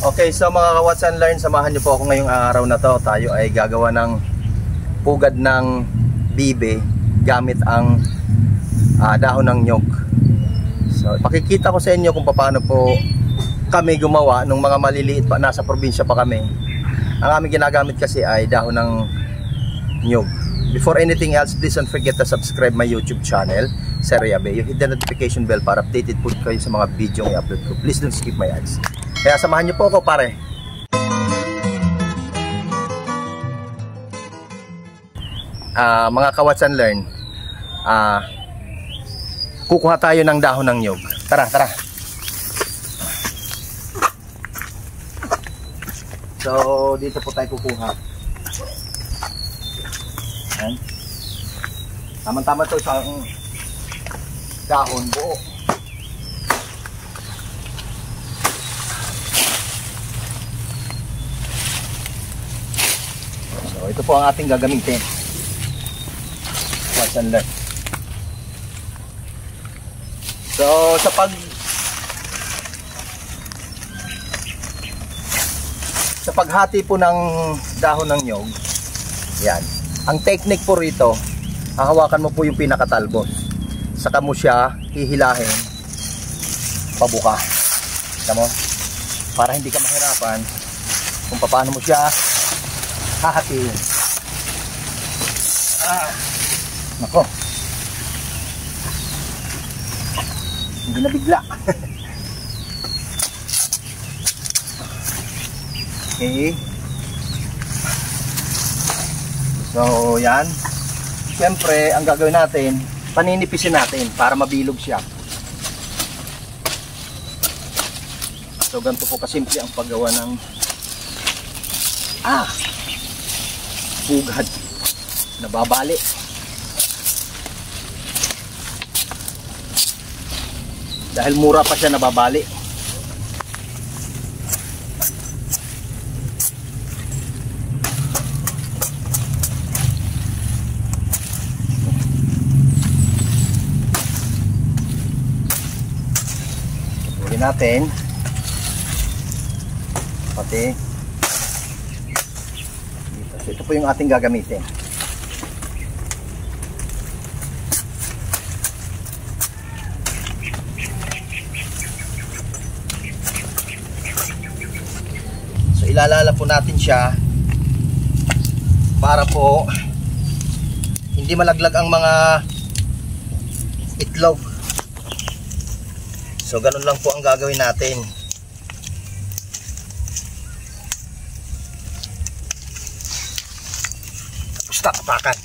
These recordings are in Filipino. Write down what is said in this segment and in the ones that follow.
Okay, so mga ka-Watch and Learn, samahan niyo po ako ngayong araw na to. Tayo ay gagawa ng pugad ng bibe gamit ang dahon ng nyog. So, pakikita ko sa inyo kung paano po kami gumawa nung mga maliliit pa, nasa probinsya pa kami. Ang aming ginagamit kasi ay dahon ng nyog. Before anything else, please don't forget to subscribe my YouTube channel, Sir Yabe. You hit the notification bell para updated po kayo sa mga video ng i-upload ko. Please don't skip my ads. Kaya samahan niyo po ako, pare. Mga ka-Watch and Learn, kukuha tayo ng dahon ng nyog. Tara, tara. So, dito po tayo kukuha. Ayan. Tama-tama ito sa dahon buo. So, ito po ang ating gagamitin. Watch and Learn. So, sa paghati po ng dahon ng nyog, yan. Ang technique po rito, hahawakan mo po yung pinakatalbos. Saka mo siya hihilahin pabuka. Tama mo? Para hindi ka mahirapan kung paano mo siya hahatiin. Nako. Hindi na bigla. Okay. So, yan. Siyempre, ang gagawin natin, paninipisin natin para mabilog siya. So, ganito po kasimple ang paggawa ng pugad. Nababali. Dahil mura pa siya, nababali. Tuloy natin. Pati. So, ito po yung ating gagamitin. Ilalala po natin siya para po hindi malaglag ang mga itlog. So ganun lang po ang gagawin natin. Tapos tapakan.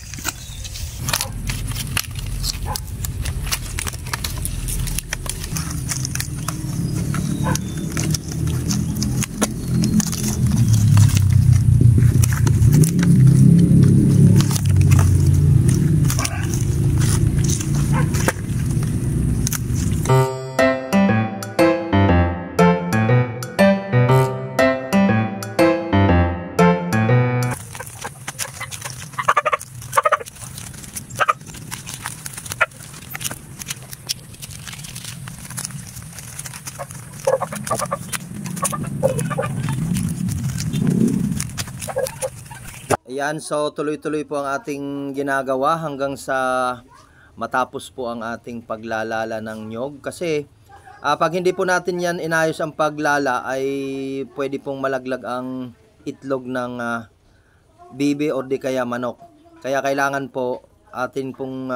Ayan, so tuloy-tuloy po ang ating ginagawa hanggang sa matapos po ang ating paglalala ng nyog. Kasi pag hindi po natin yan inayos ang paglala ay pwede pong malaglag ang itlog ng bibe o di kaya manok. Kaya kailangan po atin pong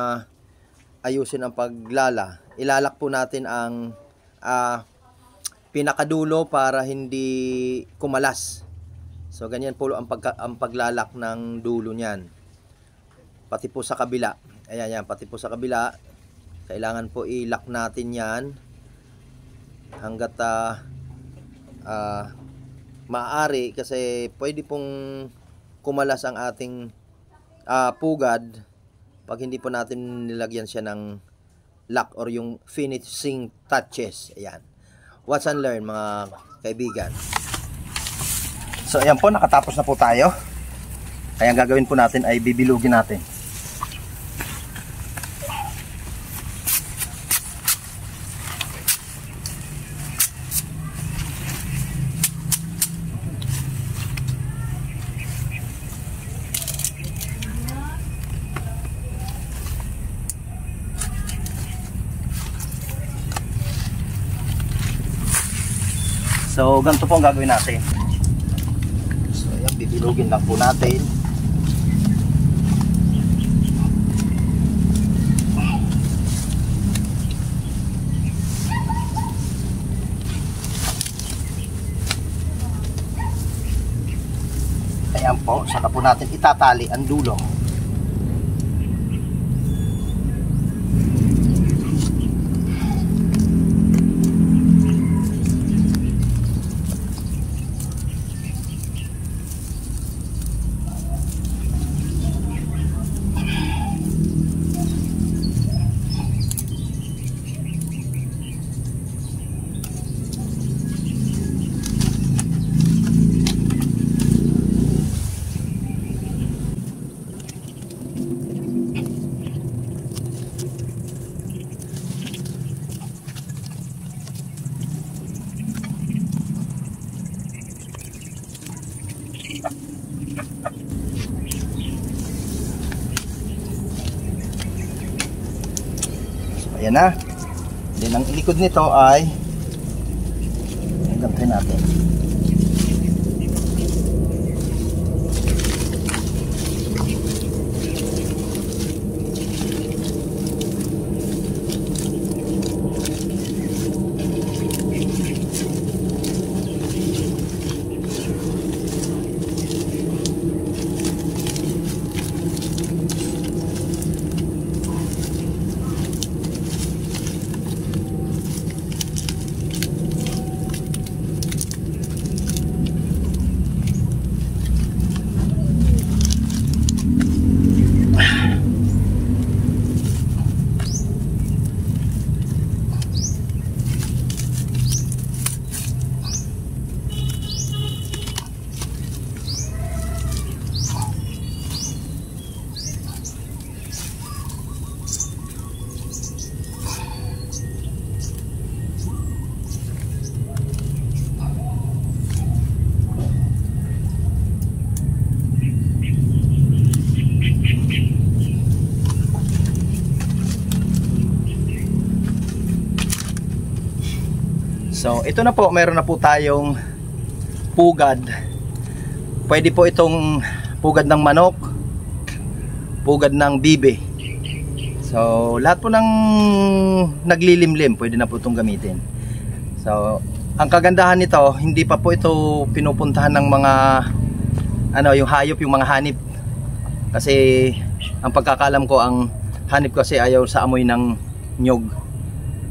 ayusin ang paglala. Ilalak po natin ang pinakadulo para hindi kumalas. So ganyan po ang paglalak ng dulo niyan. Pati po sa kabila. Ayan yan, pati po sa kabila. Kailangan po i-lock natin yan hangga't maaari, kasi pwede pong kumalas ang ating pugad pag hindi po natin nilagyan siya ng lock or yung finishing touches. Ayan. Watch and Learn, mga kaibigan. So ayan po, nakatapos na po tayo. Kaya ang gagawin po natin ay bibilugin natin. So ganito po ang gagawin natin. So ayan, bibilugin lang po natin. Ayan po, saka po natin itatali ang dulo. Ayan na. Then ang ilikod nito ay ganito natin. So ito na po, meron na po tayong pugad. Pwede po itong pugad ng manok, pugad ng bibe. So lahat po ng naglilimlim pwede na po itong gamitin. So ang kagandahan nito, hindi pa po ito pinupuntahan ng mga yung hayop, yung mga hanip. Kasi ang pagkakalam ko, ang hanip kasi ayaw sa amoy ng nyog.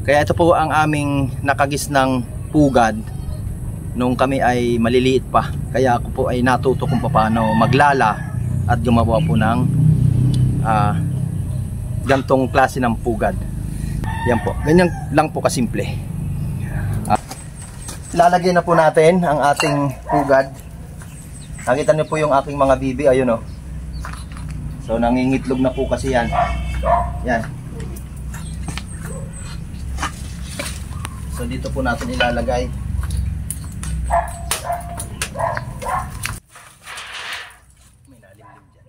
Kaya ito po ang aming nakagis ng pugad nung kami ay maliliit pa. Kaya ako po ay natuto kung paano maglala at gumawa po ng gantong klase ng pugad. Yan po, ganyan lang po kasimple. Lalagyan na po natin ang ating pugad. Nakita niyo po yung aking mga bibi, ayun o. So nangingitlog na po kasi yan. Yan. So dito po natin ilalagay. May nalimlim dyan.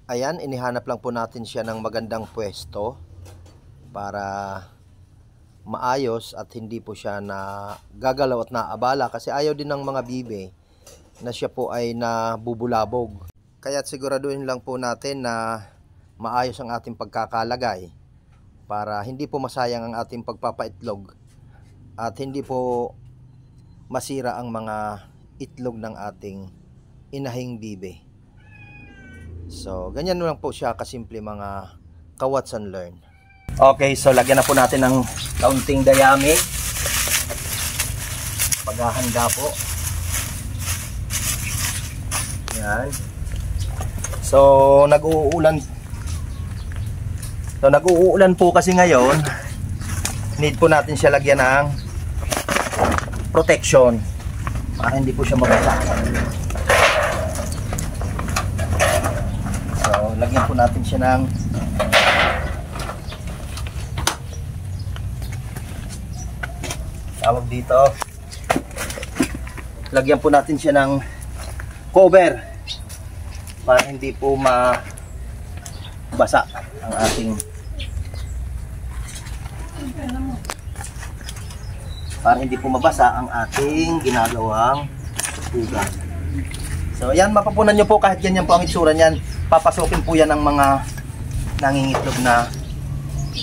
Ayan, inihanap lang po natin siya ng magandang pwesto para maayos at hindi po siya na gagalaw at naabala, kasi ayaw din ng mga bibe na siya po ay nabubulabog. Kaya siguraduhin lang po natin na maayos ang ating pagkakalagay para hindi po masayang ang ating pagpapaitlog at hindi po masira ang mga itlog ng ating inahing bibe. So ganyan lang po siya kasimple, mga ka-watch and learn. Okay, so lagyan na po natin ng kaunting dayami. Paghahanda po. Yan. So nag-uulan po kasi ngayon. Need po natin siya lagyan ng protection para hindi po siya mabasa. So lagyan po natin siya ng tawag dito. Lagyan po natin siya ng cover para hindi po mabasa ang ating ginagawang pugad. So ayan, mapapunan nyo po kahit ganyan po ang itsura niyan. Papasukin po yan ng mga nangingitlog na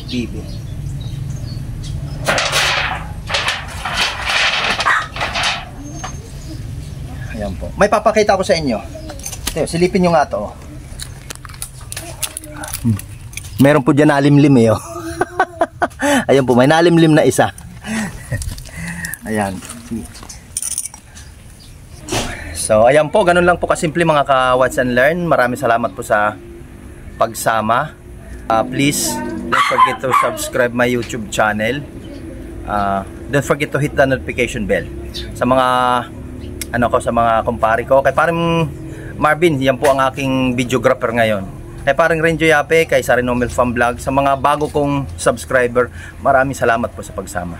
bibe. Ayan po. May papakita ko sa inyo. Ito, silipin nyo nga to. Meron po dyan nalimlim eh. Oh. Ayan po, may nalimlim na isa. Ayan. So, ayan po, ganun lang po kasimple mga ka-watch and learn. Maraming salamat po sa pagsama. Please, don't forget to subscribe my YouTube channel. Don't forget to hit the notification bell. Sa mga sa mga kumpare ko. Kay parang Marvin, yan po ang aking videographer ngayon. Kay parang Renjo Yape, kay Sarinomel Farm Vlog. Sa mga bago kong subscriber, maraming salamat po sa pagsama.